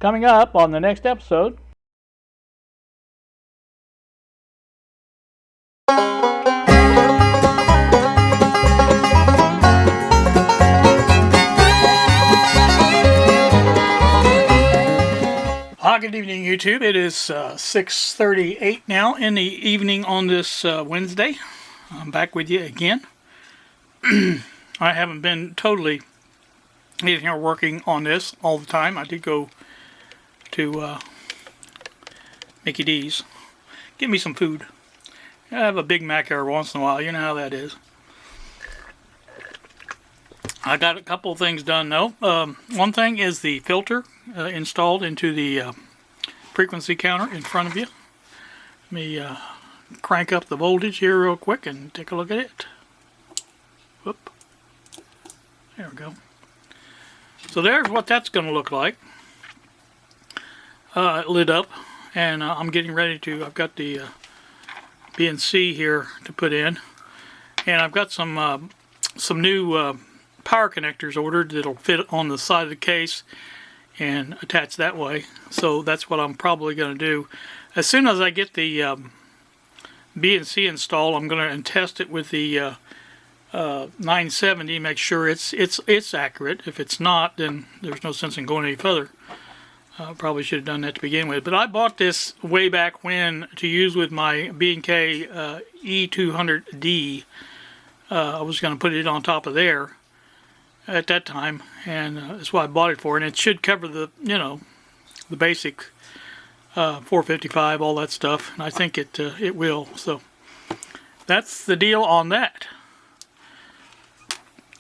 Coming up on the next episode. Good evening, YouTube. It is 6:38 now in the evening on this Wednesday. I'm back with you again. I haven't been totally working on this all the time. I did go to Mickey D's. Give me some food. I have a Big Mac every once in a while. You know how that is. I got a couple of things done though. One thing is the filter installed into the frequency counter in front of you. Let me crank up the voltage here real quick and take a look at it. Whoop. There we go. So there's what that's going to look like. It lit up, and I'm getting ready to, I've got the BNC here to put in, and I've got some new power connectors ordered that'll fit on the side of the case and attach that way. So that's what I'm probably going to do. As soon as I get the BNC installed, I'm going to test it with the 970, make sure it's accurate. If it's not, then there's no sense in going any further. Probably should have done that to begin with. But I bought this way back when to use with my B&K E200D. I was going to put it on top of there at that time, and that's what I bought it for. And it should cover the, the basic 455, all that stuff. And I think it will. So that's the deal on that.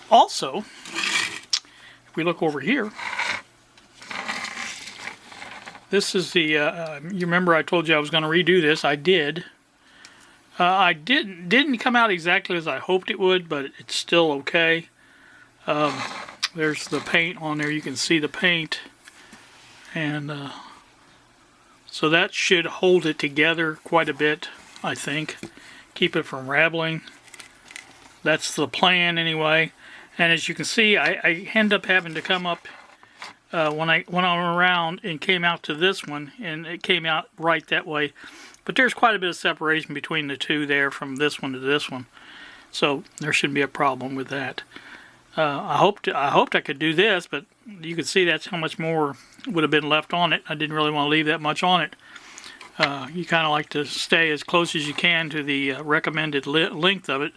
Also, if we look over here, this is the, you remember I told you I was going to redo this. I did. I didn't come out exactly as I hoped it would, but it's still okay. There's the paint on there. You can see the paint. And so that should hold it together quite a bit, I think. Keep it from rattling. That's the plan anyway. And as you can see, I end up having to come up when I went around and came out to this one, and it came out right that way. But there's quite a bit of separation between the two there, from this one to this one. So there shouldn't be a problem with that. I hoped I could do this, but you can see that's how much more would have been left on it. I didn't really want to leave that much on it. You kind of like to stay as close as you can to the recommended length of it,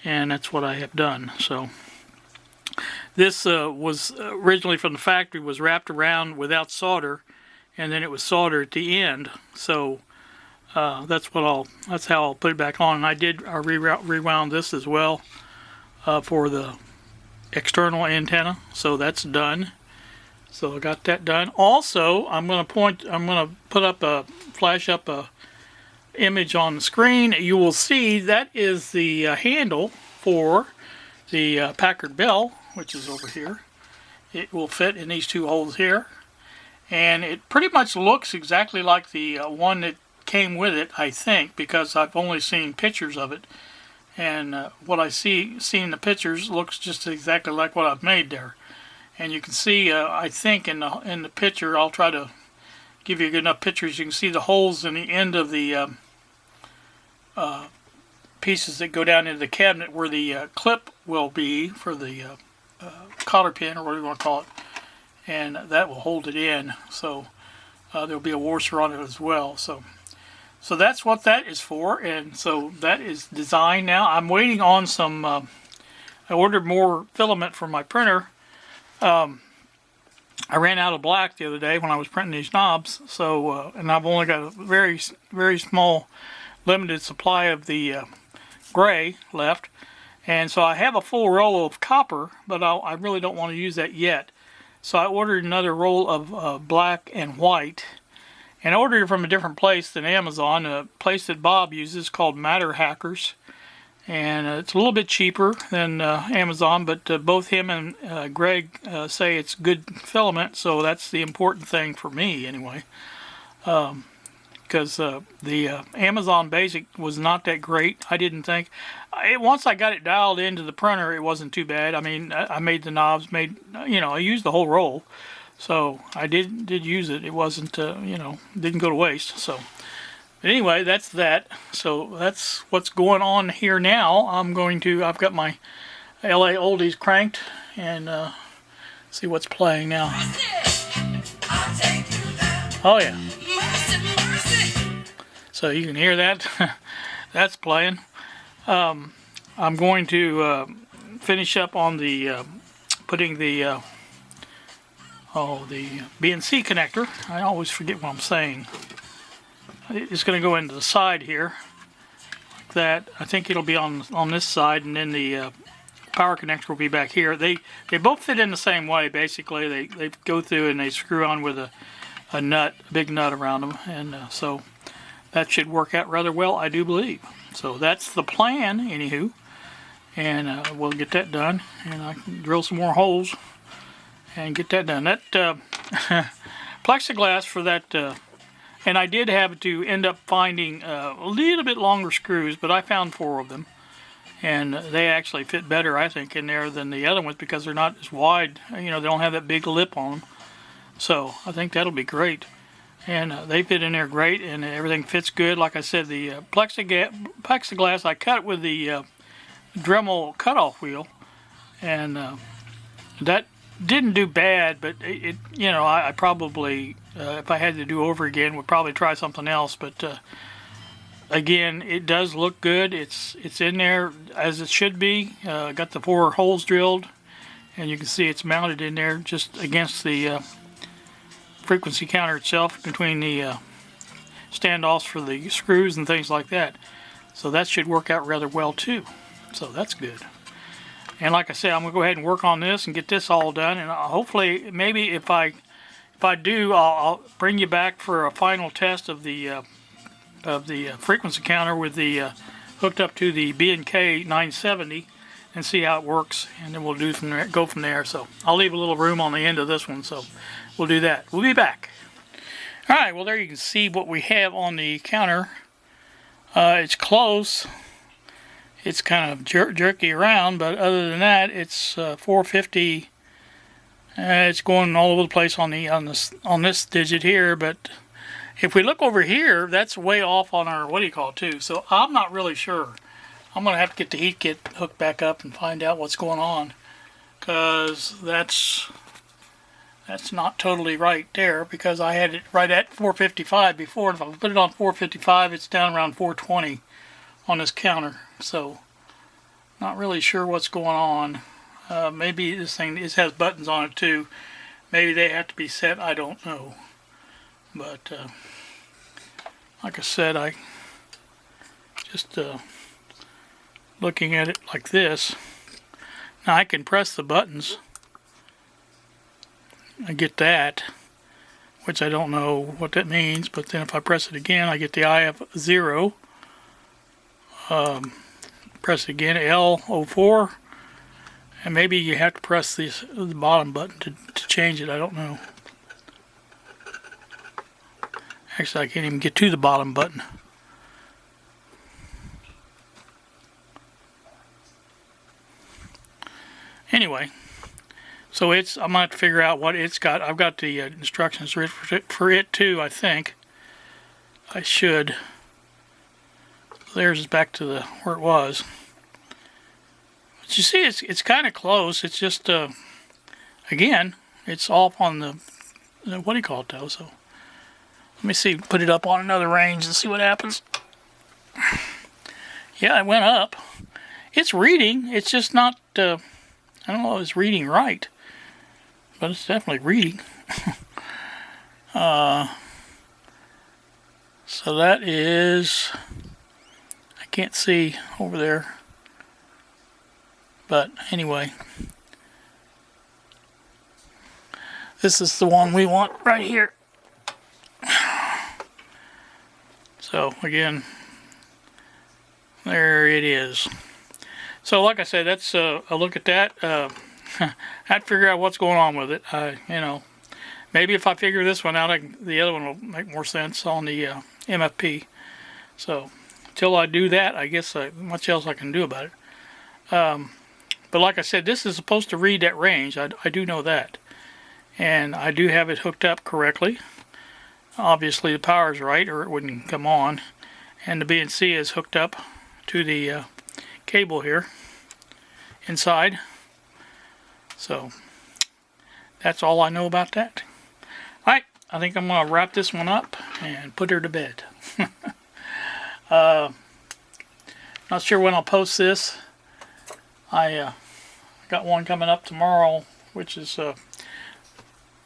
and that's what I have done. So this was originally from the factory, was wrapped around without solder, and then it was soldered at the end. So that's how I'll put it back on. And I rewound this as well for the external antenna, so that's done. So I got that done. Also, I'm going to flash up a image on the screen. You will see that is the handle for the Packard Bell, which is over here. It will fit in these two holes here, and it pretty much looks exactly like the one that came with it, I think, because I've only seen pictures of it. And what I see in the pictures looks just exactly like what I've made there. And you can see, I think in the picture, I'll try to give you good enough pictures. You can see the holes in the end of the pieces that go down into the cabinet where the clip will be for the collar pin, or whatever you want to call it. And that will hold it in. So there'll be a washer on it as well. So that's what that is for, and so that is designed now. I'm waiting on some, I ordered more filament for my printer. I ran out of black the other day when I was printing these knobs, so, and I've only got a very, very small, limited supply of the gray left. And so I have a full roll of copper, but I really don't want to use that yet. So I ordered another roll of black and white. And I ordered it from a different place than Amazon, a place that Bob uses called Matter Hackers. And it's a little bit cheaper than Amazon, but both him and Greg say it's good filament, so that's the important thing for me anyway. Because the Amazon Basic was not that great, I didn't think. Once I got it dialed into the printer, it wasn't too bad. I mean, I made the knobs, I used the whole roll. So I did use it. It wasn't, you know, didn't go to waste. So, but anyway, that's that. So that's what's going on here now. I've got my LA Oldies cranked and see what's playing now. Oh yeah. So you can hear that. That's playing. I'm going to finish up on the putting the BNC connector. I always forget what I'm saying. It's going to go into the side here, like that. I think it'll be on this side, and then the power connector will be back here. They both fit in the same way. Basically, they go through and they screw on with a nut, a big nut around them, and so that should work out rather well, I do believe. So that's the plan, anywho, and we'll get that done, and I can drill some more holes and get that done. That plexiglass for that, and I did have to end up finding a little bit longer screws, but I found 4 of them, and they actually fit better, I think, in there than the other ones because they're not as wide. You know, they don't have that big lip on them, so I think that'll be great. And they fit in there great, and everything fits good. Like I said, the plexiglass, I cut with the Dremel cutoff wheel, and that didn't do bad, but it you know, I probably, if I had to do over again, would probably try something else. But again, it does look good. It's in there as it should be. Got the 4 holes drilled, and you can see it's mounted in there just against the frequency counter itself, between the standoffs for the screws and things like that. So that should work out rather well too. So that's good. And like I said, I'm gonna go ahead and work on this and get this all done. And hopefully, maybe if I do, I'll bring you back for a final test of the frequency counter with the hooked up to the B&K 970 and see how it works. And then we'll go from there. So I'll leave a little room on the end of this one. So we'll do that. We'll be back. Alright, well there you can see what we have on the counter. It's close. It's kind of jerky around, but other than that, it's 450. It's going all over the place on this digit here, but if we look over here, that's way off on our, what do you call it, too. So I'm not really sure. I'm going to have to get the heat kit hooked back up and find out what's going on, because that's not totally right there, because I had it right at 455 before. If I put it on 455, it's down around 420 on this counter. So not really sure what's going on. Maybe this has buttons on it too. Maybe they have to be set, I don't know. But like I said, I just looking at it like this. Now I can press the buttons. I get that, which I don't know what that means, but then if I press it again, I get the IF 0. Press it again, L04, and maybe you have to press the bottom button to change it. I don't know. Actually, I can't even get to the bottom button. Anyway, so I'm gonna have to figure out what it's got. I've got the instructions for it too, I think. I should. There's back to where it was. But you see, it's kind of close. It's just again, it's off on the what do you call it though? So let me see. Put it up on another range and see what happens. Yeah, it went up. It's reading. It's just not. I don't know if it's reading right, but it's definitely reading. So that is. Can't see over there, but anyway, this is the one we want right here. So again, there it is. So like I said, that's a look at that. I had to figure out what's going on with it. You know, maybe if I figure this one out, the other one will make more sense on the MFP. So until I do that, I guess much else I can do about it. But like I said, this is supposed to read that range. I do know that. and I do have it hooked up correctly. Obviously the power's right or it wouldn't come on, and the BNC is hooked up to the cable here inside. So that's all I know about that. Alright, I think I'm going to wrap this one up and put her to bed. Not sure when I'll post this. I got one coming up tomorrow, which is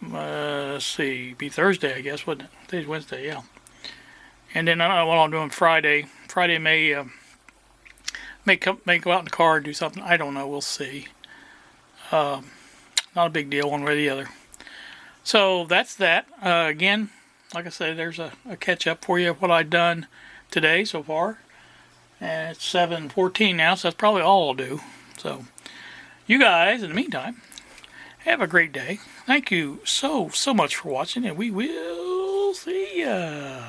let's see, be Thursday, I guess, wouldn't it? Today's Wednesday, yeah. And then I don't know what I'm doing Friday. Friday may go out in the car and do something. I don't know. We'll see. Not a big deal one way or the other. So that's that. Again, like I said, there's a catch up for you of what I've done today so far. And it's 7:14 now, so that's probably all I'll do. So you guys, in the meantime, have a great day. Thank you so much for watching, and we will see ya.